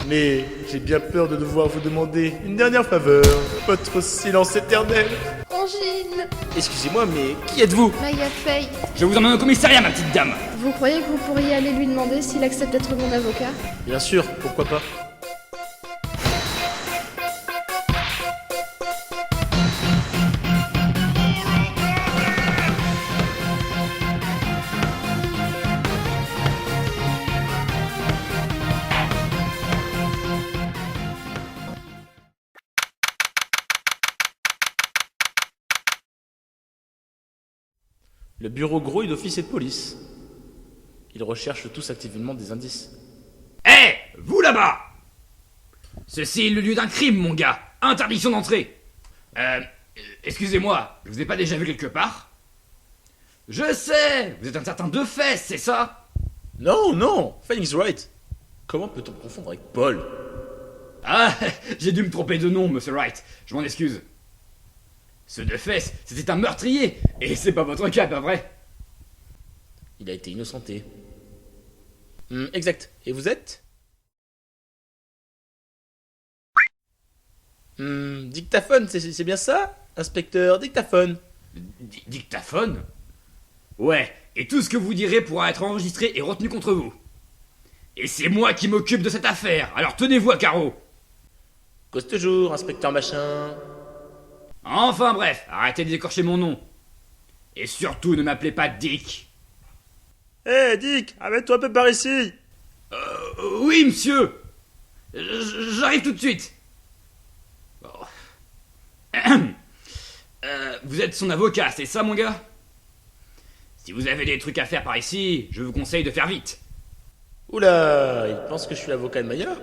Mais j'ai bien peur de devoir vous demander une dernière faveur. Votre silence éternel. Angine, Excusez-moi, mais qui êtes-vous? Maya Faye, Je vous emmène au commissariat, ma petite dame. vous croyez que vous pourriez aller lui demander s'il accepte d'être mon avocat? Bien sûr, pourquoi pas. Le bureau grouille d'officiers de police. Ils recherchent tous activement des indices. Hé, vous là-bas. Ceci est le lieu d'un crime, mon gars. Interdiction d'entrée. Excusez-moi, je vous ai pas déjà vu quelque part? Je sais, vous êtes un certain Defesse, c'est ça? Non, non, Phoenix Wright. Comment peut-on confondre avec Paul? Ah, j'ai dû me tromper de nom, monsieur Wright. Je m'en excuse. Ce Defesse, c'était un meurtrier, et c'est pas votre cas, pas vrai? Il a été innocenté. Exact. Et vous êtes? Dictaphone, c'est bien ça? Inspecteur Dictaphone. Dictaphone? Ouais, et tout ce que vous direz pourra être enregistré et retenu contre vous. Et c'est moi qui m'occupe de cette affaire, alors tenez-vous à carreau. Cause toujours, inspecteur machin. Enfin bref, arrêtez d'écorcher mon nom. Et surtout ne m'appelez pas Dick. Hé, Dick, arrête-toi un peu par ici. Oui, monsieur. J'arrive tout de suite. Bon. Vous êtes son avocat, c'est ça, mon gars? Si vous avez des trucs à faire par ici, je vous conseille de faire vite. Oula, il pense que je suis l'avocat de Maya?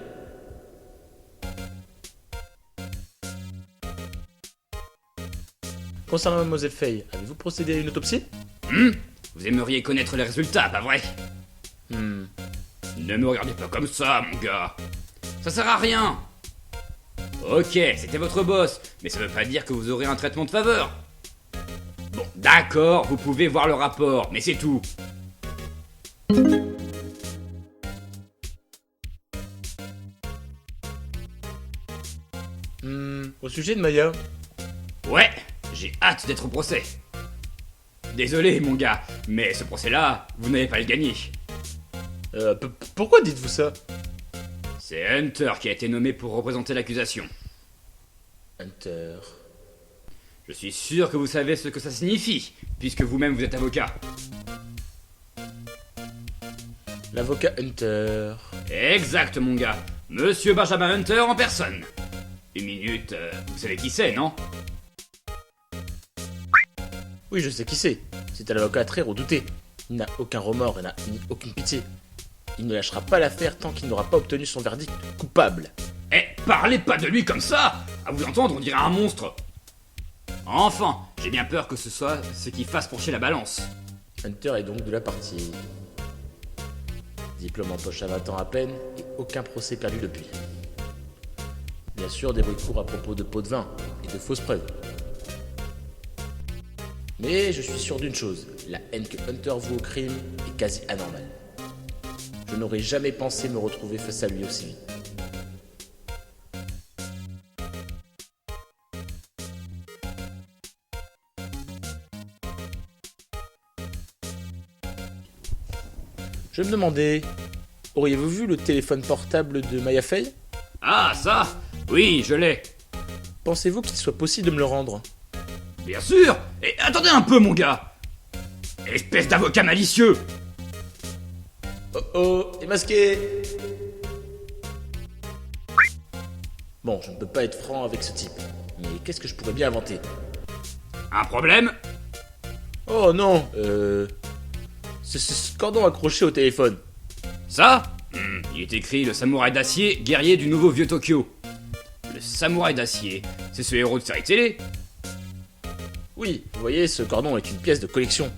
Concernant Mademoiselle Faye, avez-vous procédé à une autopsie? Vous aimeriez connaître les résultats, pas vrai? Ne me regardez pas comme ça, mon gars. Ça sert à rien. Ok, c'était votre boss, mais ça veut pas dire que vous aurez un traitement de faveur. Bon, d'accord, vous pouvez voir le rapport, mais c'est tout. Au sujet de Maya. Ouais, j'ai hâte d'être au procès. Désolé, mon gars, mais ce procès-là, vous n'allez pas le gagner. Pourquoi dites-vous ça? C'est Hunter qui a été nommé pour représenter l'accusation. Hunter. Je suis sûr que vous savez ce que ça signifie, puisque vous-même vous êtes avocat. L'avocat Hunter. Exact, mon gars. Monsieur Benjamin Hunter en personne. Une minute, vous savez qui c'est, non? Oui, je sais qui c'est. C'est un avocat très redouté. Il n'a aucun remords et n'a ni aucune pitié. Il ne lâchera pas l'affaire tant qu'il n'aura pas obtenu son verdict coupable. Eh, parlez pas de lui comme ça! À vous entendre, on dirait un monstre. Enfin, j'ai bien peur que ce soit ce qui fasse pencher la balance. Hunter est donc de la partie. Diplôme en poche à 20 ans à peine et aucun procès perdu depuis. Bien sûr, des bruits courts à propos de pots de vin et de fausses preuves. Mais je suis sûr d'une chose, la haine que Hunter voue au crime est quasi anormale. Je n'aurais jamais pensé me retrouver face à lui aussi vite. Je me demandais, auriez-vous vu le téléphone portable de Maya Faye? Ah, ça? Oui, je l'ai. Pensez-vous qu'il soit possible de me le rendre? Bien sûr! Et attendez un peu, mon gars! Espèce d'avocat malicieux! Oh oh, est masqué! Bon, je ne peux pas être franc avec ce type. Mais qu'est-ce que je pourrais bien inventer? Un problème? Oh non, c'est ce cordon accroché au téléphone. Ça? Il est écrit le samouraï d'acier, guerrier du nouveau vieux Tokyo. Le samouraï d'acier, c'est ce héros de série télé? Oui, vous voyez, ce cordon est une pièce de collection.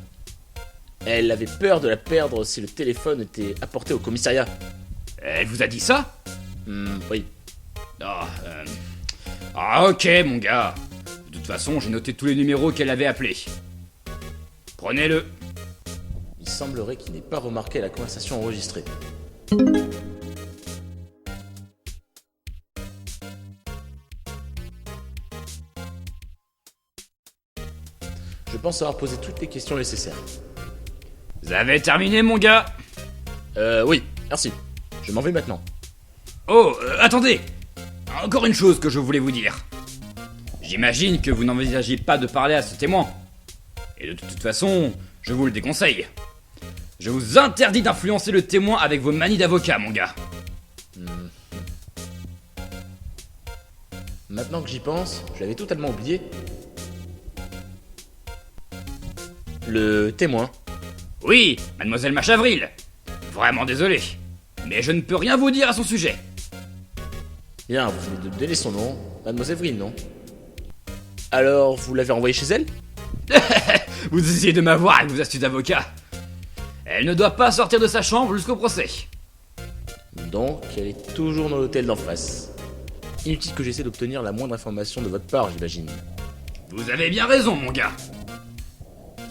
Elle avait peur de la perdre si le téléphone était apporté au commissariat. Elle vous a dit ça? Oui. Ah, ok, mon gars. De toute façon, j'ai noté tous les numéros qu'elle avait appelés. Prenez-le. Il semblerait qu'il n'ait pas remarqué la conversation enregistrée. pense avoir posé toutes les questions nécessaires. Vous avez terminé, mon gars? Oui, merci. Je m'en vais maintenant. Oh, attendez! Encore une chose que je voulais vous dire. J'imagine que vous n'envisagez pas de parler à ce témoin. Et de toute façon, je vous le déconseille. Je vous interdis d'influencer le témoin avec vos manies d'avocat, mon gars. Maintenant que j'y pense, je l'avais totalement oublié. Le témoin. Oui, mademoiselle Machavril. Vraiment désolé. Mais je ne peux rien vous dire à son sujet. Bien, vous venez de me donner son nom. Mademoiselle Vril, non? Alors, vous l'avez envoyée chez elle? Vous essayez de m'avoir avec vos astuces d'avocat. Elle ne doit pas sortir de sa chambre jusqu'au procès. Donc, elle est toujours dans l'hôtel d'en face. Inutile que j'essaie d'obtenir la moindre information de votre part, j'imagine. Vous avez bien raison, mon gars.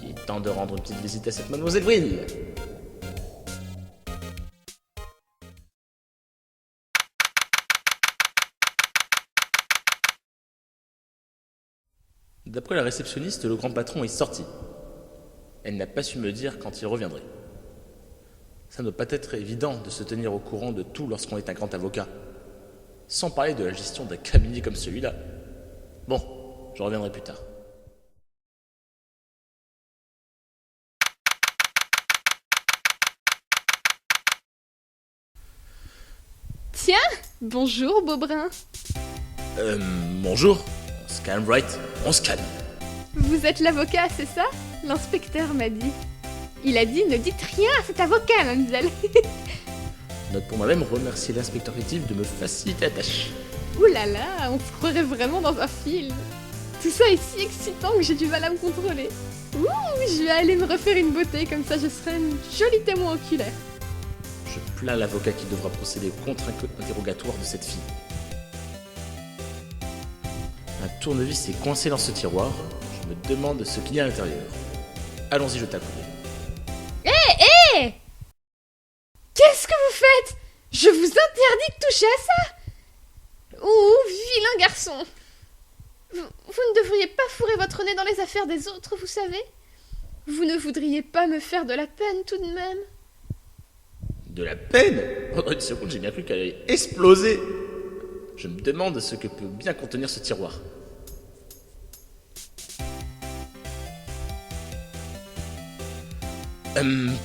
Il est temps de rendre une petite visite à cette Mademoiselle Vril. D'après la réceptionniste, le grand patron est sorti. Elle n'a pas su me dire quand il reviendrait. Ça ne doit pas être évident de se tenir au courant de tout lorsqu'on est un grand avocat. Sans parler de la gestion d'un cabinet comme celui-là. Bon, je reviendrai plus tard. Tiens, bonjour, Beaubrun. Bonjour. On se calme, right? On se calme. Vous êtes l'avocat, c'est ça? L'inspecteur m'a dit. Il a dit ne dites rien à cet avocat, mademoiselle. Note pour moi-même remercier l'inspecteur fictif de me faciliter la tâche. Ouh là là, on se croirait vraiment dans un film. Tout ça est si excitant que j'ai du mal à me contrôler. Ouh, je vais aller me refaire une beauté, comme ça je serai une jolie témoin oculaire. Je plains l'avocat qui devra procéder au contre-interrogatoire de cette fille. Un tournevis est coincé dans ce tiroir. Je me demande ce qu'il y a à l'intérieur. Allons-y, je t'accorde. Hé! Qu'est-ce que vous faites? Je vous interdis de toucher à ça! Ouh, vilain garçon! Vous ne devriez pas fourrer votre nez dans les affaires des autres, vous savez? Vous ne voudriez pas me faire de la peine tout de même? De la peine? Pendant une seconde, j'ai bien cru qu'elle allait exploser. Je me demande ce que peut bien contenir ce tiroir.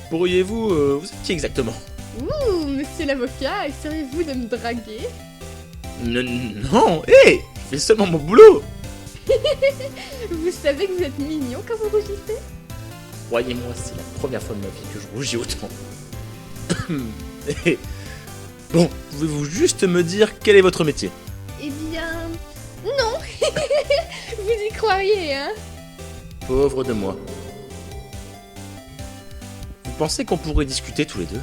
Pourriez-vous... vous êtes qui exactement? Ouh, monsieur l'avocat, essayez-vous de me draguer? Non, hé, je fais seulement mon boulot. Vous savez que vous êtes mignon quand vous rougissez? Croyez-moi, c'est la première fois de ma vie que je rougis autant. Bon, pouvez-vous juste me dire quel est votre métier? Eh bien... non. Vous y croiriez, hein? Pauvre de moi. Vous pensez qu'on pourrait discuter tous les deux?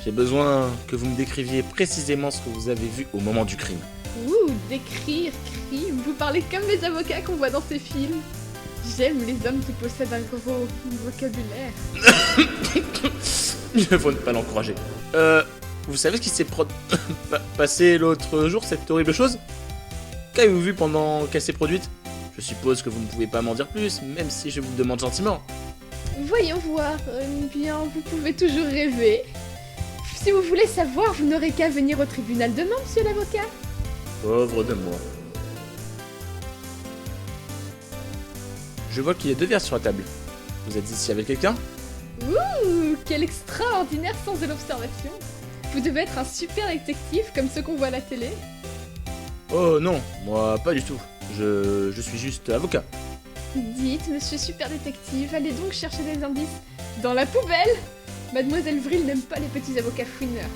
J'ai besoin que vous me décriviez précisément ce que vous avez vu au moment du crime. Ouh, décrire, crime, vous parlez comme les avocats qu'on voit dans ces films. J'aime les hommes qui possèdent un gros vocabulaire. Il faut ne pas l'encourager. Vous savez ce qui s'est passé l'autre jour, cette horrible chose? Qu'avez-vous vu pendant qu'elle s'est produite? Je suppose que vous ne pouvez pas m'en dire plus, même si je vous le demande gentiment. Voyons voir, bien, vous pouvez toujours rêver. Si vous voulez savoir, vous n'aurez qu'à venir au tribunal demain, monsieur l'avocat. Pauvre de moi. Je vois qu'il y a 2 verres sur la table. Vous êtes ici avec quelqu'un? Ouh, quel extraordinaire sens de l'observation. Vous devez être un super détective comme ceux qu'on voit à la télé. Oh non, moi pas du tout. Je suis juste avocat. Dites, monsieur super détective, allez donc chercher des indices dans la poubelle. Mademoiselle Vril n'aime pas les petits avocats fouineurs.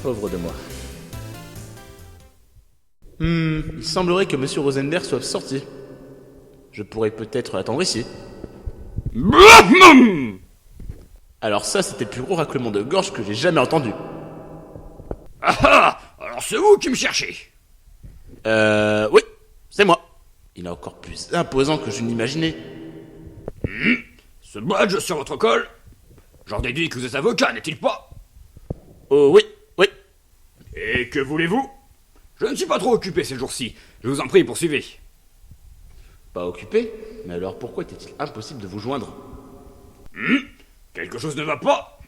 Pauvre de moi. Il semblerait que monsieur Rosenberg soit sorti. Je pourrais peut-être l'attendre ici. Alors ça, c'était le plus gros raclement de gorge que j'ai jamais entendu. Ah ah! Alors c'est vous qui me cherchez? Oui, c'est moi. Il est encore plus imposant que je n'imaginais. Ce badge sur votre col? J'en déduis que vous êtes avocat, n'est-il pas? Oh oui, oui. Et que voulez-vous? Je ne suis pas trop occupé ces jours-ci. Je vous en prie, poursuivez. Pas occupé? Mais alors pourquoi était-il impossible de vous joindre? Quelque chose ne va pas.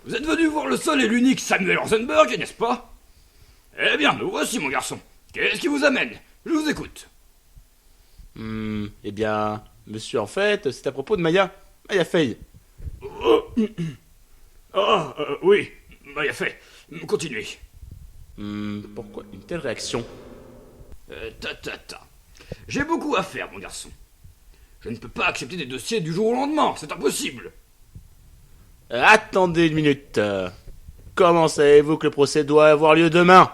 Vous êtes venu voir le seul et l'unique Samuel Rosenberg, n'est-ce pas? Eh bien, nous voici, mon garçon. Qu'est-ce qui vous amène? Je vous écoute. Eh bien, monsieur, en fait, c'est à propos de Maya Fey. Oui, Maya Fey. Continuez. Pourquoi une telle réaction? J'ai beaucoup à faire, mon garçon. Je ne peux pas accepter des dossiers du jour au lendemain, c'est impossible. Attendez une minute. Comment savez-vous que le procès doit avoir lieu demain?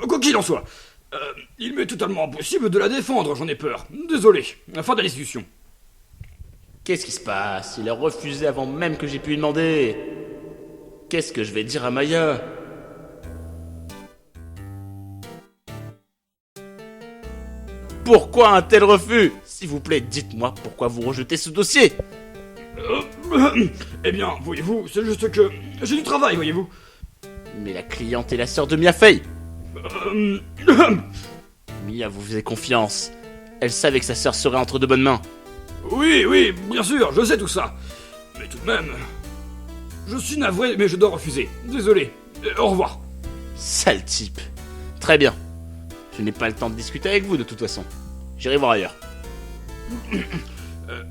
Quoi qu'il en soit, il m'est totalement impossible de la défendre, j'en ai peur. Désolé, fin de la discussion. Qu'est-ce qui se passe? Il a refusé avant même que j'ai pu lui demander. Qu'est-ce que je vais dire à Maya? Pourquoi un tel refus? S'il vous plaît, dites-moi pourquoi vous rejetez ce dossier. Eh bien, voyez-vous, c'est juste que j'ai du travail, voyez-vous. Mais la cliente est la sœur de Mia Fey. Mia vous faisait confiance. Elle savait que sa sœur serait entre de bonnes mains. Oui, bien sûr, je sais tout ça. Mais tout de même... Je suis navré, mais je dois refuser. Désolé. Au revoir. Sale type. Très bien. Je n'ai pas le temps de discuter avec vous de toute façon. J'irai voir ailleurs.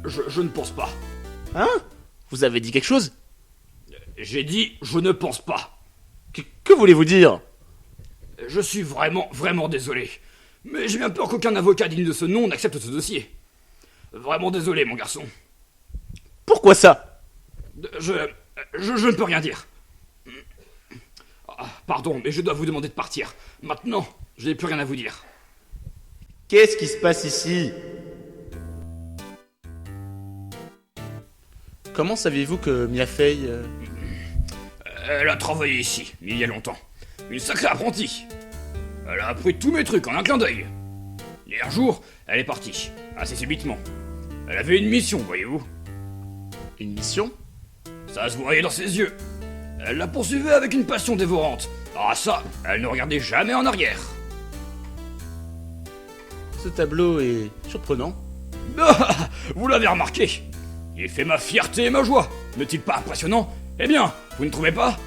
Je ne pense pas. Hein? Vous avez dit quelque chose? J'ai dit je ne pense pas. Que voulez-vous dire? Je suis vraiment désolé. Mais j'ai bien peur qu'aucun avocat digne de ce nom n'accepte ce dossier. Vraiment désolé, mon garçon. Pourquoi ça? Je ne peux rien dire. Pardon, mais je dois vous demander de partir. Maintenant, je n'ai plus rien à vous dire. Qu'est-ce qui se passe ici? Comment saviez-vous que Mia Fey... Elle a travaillé ici, il y a longtemps. Une sacrée apprentie. Elle a appris tous mes trucs en un clin d'œil. Et un jour, elle est partie, assez subitement. Elle avait une mission, voyez-vous. Une mission? Ça se voyait dans ses yeux. Elle la poursuivait avec une passion dévorante. Ah ça, elle ne regardait jamais en arrière. Ce tableau est surprenant. Vous l'avez remarqué. Il fait ma fierté et ma joie. N'est-il pas impressionnant? Eh bien, vous ne trouvez pas?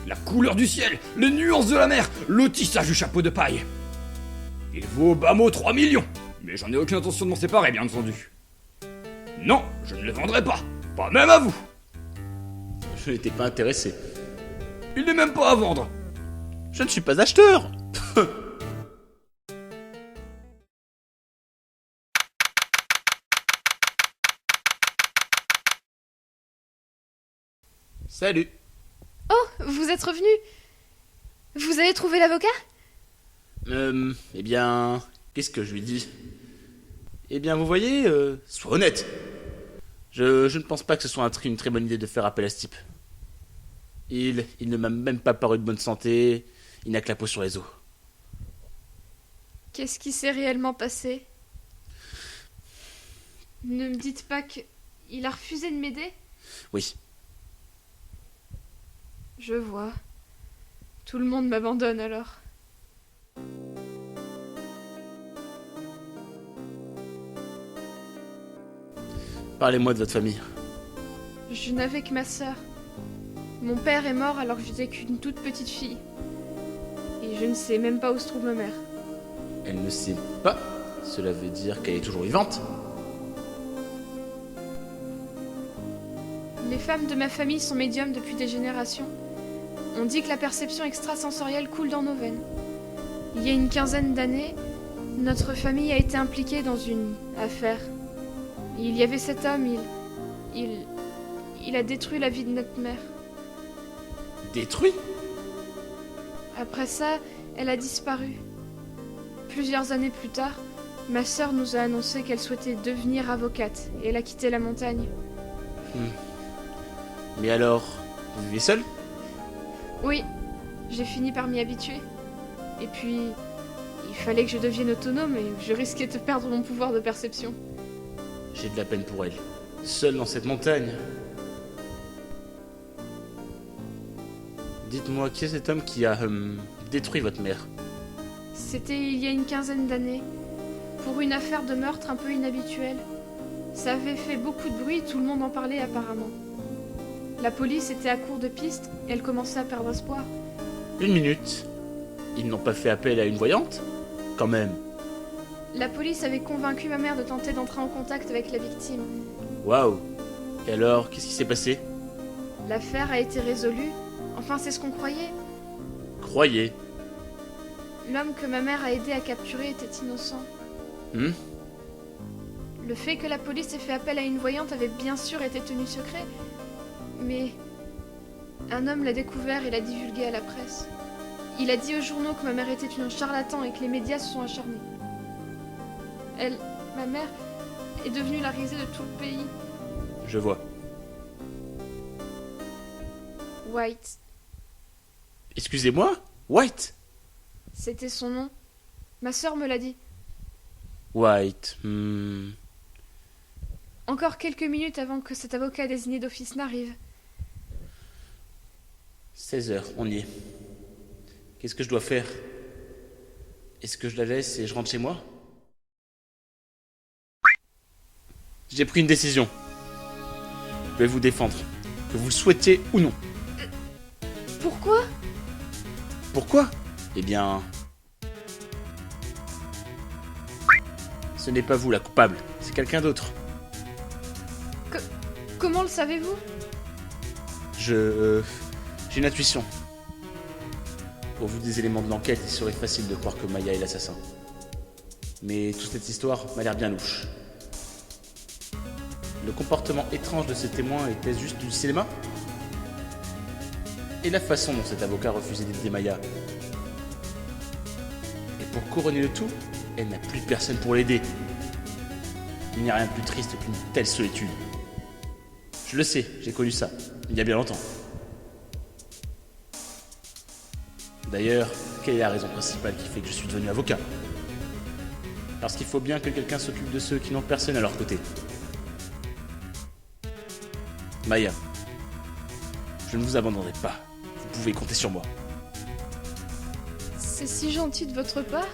La couleur du ciel, les nuances de la mer, le tissage du chapeau de paille. Il vaut au bas mot 3 millions. Mais j'en ai aucune intention de m'en séparer, bien entendu. Non, je ne le vendrai pas. Pas même à vous. Je n'étais pas intéressé. Il n'est même pas à vendre. Je ne suis pas acheteur. Salut. Oh, vous êtes revenu. Vous avez trouvé l'avocat? Eh bien... Qu'est-ce que je lui dis? Eh bien, vous voyez, sois honnête. Je ne pense pas que ce soit une très bonne idée de faire appel à ce type. Il ne m'a même pas paru de bonne santé, il n'a que la peau sur les os. Qu'est-ce qui s'est réellement passé? Ne me dites pas que... Il a refusé de m'aider? Oui. Je vois. Tout le monde m'abandonne alors. Parlez-moi de votre famille. Je n'avais que ma sœur. Mon père est mort alors que j'étais qu'une toute petite fille. Et je ne sais même pas où se trouve ma mère. Elle ne sait pas. Cela veut dire qu'elle est toujours vivante. Les femmes de ma famille sont médiums depuis des générations. On dit que la perception extrasensorielle coule dans nos veines. Il y a une quinzaine d'années, notre famille a été impliquée dans une affaire. Il y avait cet homme, il a détruit la vie de notre mère. Détruit? Après ça, elle a disparu. Plusieurs années plus tard, ma sœur nous a annoncé qu'elle souhaitait devenir avocate et elle a quitté la montagne. Mais alors, vous vivez seul? Oui, j'ai fini par m'y habituer. Et puis, il fallait que je devienne autonome et je risquais de perdre mon pouvoir de perception. J'ai de la peine pour elle. Seule dans cette montagne. Dites-moi, qui est cet homme qui a détruit votre mère? C'était il y a une quinzaine d'années. pour une affaire de meurtre un peu inhabituelle. Ça avait fait beaucoup de bruit, tout le monde en parlait apparemment. La police était à court de pistes et elle commençait à perdre espoir. Une minute. Ils n'ont pas fait appel à une voyante? Quand même. La police avait convaincu ma mère de tenter d'entrer en contact avec la victime. Waouh. Et alors, qu'est-ce qui s'est passé? L'affaire a été résolue. Enfin, c'est ce qu'on croyait. Croyez. L'homme que ma mère a aidé à capturer était innocent. Le fait que la police ait fait appel à une voyante avait bien sûr été tenu secret. Mais un homme l'a découvert et l'a divulgué à la presse. Il a dit aux journaux que ma mère était une charlatan et que les médias se sont acharnés. Elle, ma mère, est devenue la risée de tout le pays. Je vois. White, Excusez-moi? White? c'était son nom. Ma sœur me l'a dit. White. Encore quelques minutes avant que cet avocat désigné d'office n'arrive. 16h, on y est. Qu'est-ce que je dois faire? Est-ce que je la laisse et je rentre chez moi? J'ai pris une décision. Je vais vous défendre, que vous le souhaitiez ou non. Pourquoi? Pourquoi? Eh bien... Ce n'est pas vous la coupable, c'est quelqu'un d'autre. Comment le savez-vous? J'ai une intuition. Au vu des éléments de l'enquête, il serait facile de croire que Maya est l'assassin. Mais toute cette histoire m'a l'air bien louche. Le comportement étrange de ce témoin était juste du cinéma? Et la façon dont cet avocat refusait d'aider Maya. Et pour couronner le tout, elle n'a plus personne pour l'aider. Il n'y a rien de plus triste qu'une telle solitude. Je le sais, j'ai connu ça, il y a bien longtemps. D'ailleurs, quelle est la raison principale qui fait que je suis devenu avocat? Parce qu'il faut bien que quelqu'un s'occupe de ceux qui n'ont personne à leur côté. Maya, je ne vous abandonnerai pas. Vous pouvez compter sur moi. C'est si gentil de votre part.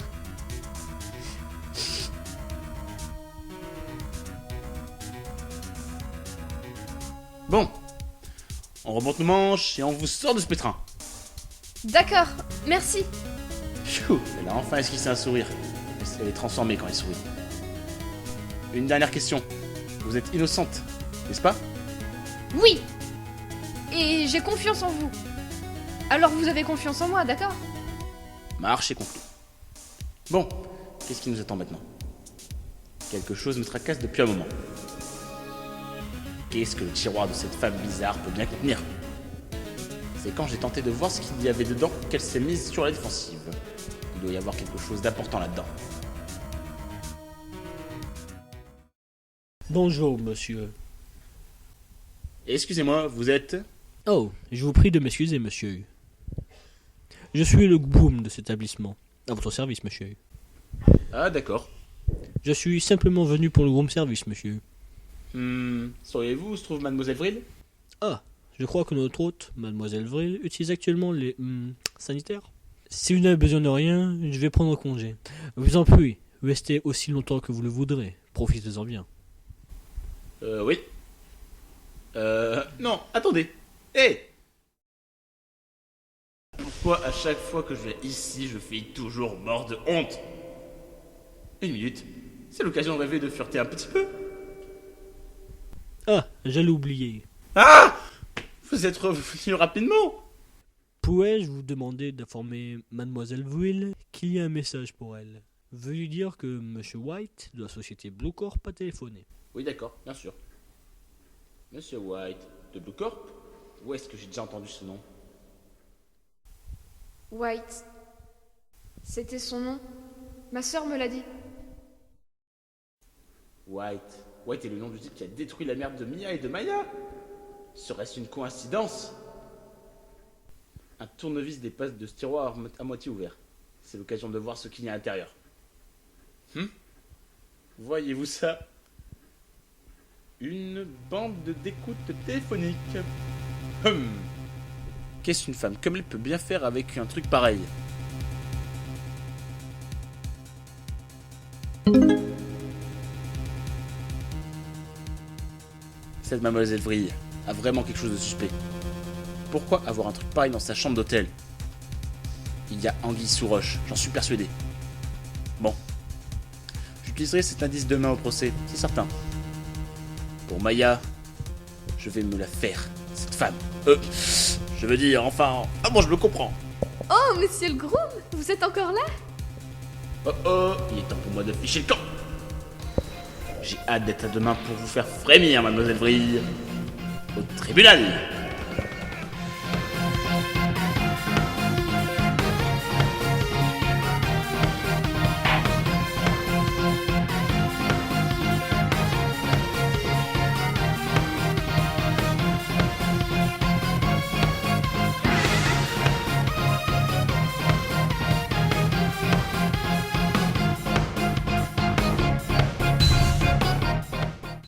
Bon, on remonte nos manches et on vous sort de ce pétrin. D'accord, merci. Pfiou, elle a enfin esquissé un sourire. Elle est transformée quand elle sourit. Une dernière question. Vous êtes innocente, n'est-ce pas? Oui. Et j'ai confiance en vous. Alors vous avez confiance en moi, d'accord? Marche est conclue. Bon, qu'est-ce qui nous attend maintenant? Quelque chose me tracasse depuis un moment. Qu'est-ce que le tiroir de cette femme bizarre peut bien contenir? C'est quand j'ai tenté de voir ce qu'il y avait dedans qu'elle s'est mise sur la défensive. Il doit y avoir quelque chose d'important là-dedans. Bonjour, monsieur. Excusez-moi, vous êtes... Oh, je vous prie de m'excuser, monsieur. Je suis le groom de cet établissement. À votre service, monsieur. Ah, d'accord. Je suis simplement venu pour le groom service, monsieur. Sauriez-vous où se trouve Mademoiselle Vril? Ah, je crois que notre hôte, Mademoiselle Vril, utilise actuellement les sanitaires. Si vous n'avez besoin de rien, je vais prendre congé. Vous en prie, restez aussi longtemps que vous le voudrez. Profitez-en bien. Oui. Non, attendez. Hé! Pourquoi à chaque fois que je viens ici, je suis toujours mort de honte? Une minute. C'est l'occasion de rêver de fureter un petit peu. Ah, j'allais oublier. Ah! Vous êtes revenu rapidement. Pourrais-je vous demander d'informer Mademoiselle Vril qu'il y a un message pour elle? Veuillez dire que Monsieur White, de la société Blue Corp, a téléphoné. Oui, d'accord, bien sûr. Monsieur White, de Blue Corp? Où est-ce que j'ai déjà entendu ce nom? White. C'était son nom. Ma sœur me l'a dit. White. White est le nom du type qui a détruit la merde de Mia et de Maya. Serait-ce une coïncidence? Un tournevis dépasse de ce tiroir à moitié ouvert. C'est l'occasion de voir ce qu'il y a à l'intérieur. Voyez-vous ça? Une bande d'écoute téléphonique. Qu'est-ce qu'une femme comme elle peut bien faire avec un truc pareil? Cette mademoiselle Vrille a vraiment quelque chose de suspect. Pourquoi avoir un truc pareil dans sa chambre d'hôtel? Il y a anguille sous roche, j'en suis persuadé. Bon. J'utiliserai cet indice demain au procès, c'est certain. Pour Maya, je vais me la faire, cette femme. Je veux dire, enfin... Ah bon, je me comprends. Oh, monsieur le groom, vous êtes encore là? Il est temps pour moi de ficher le camp. J'ai hâte d'être à demain pour vous faire frémir, mademoiselle Vrille. Au tribunal.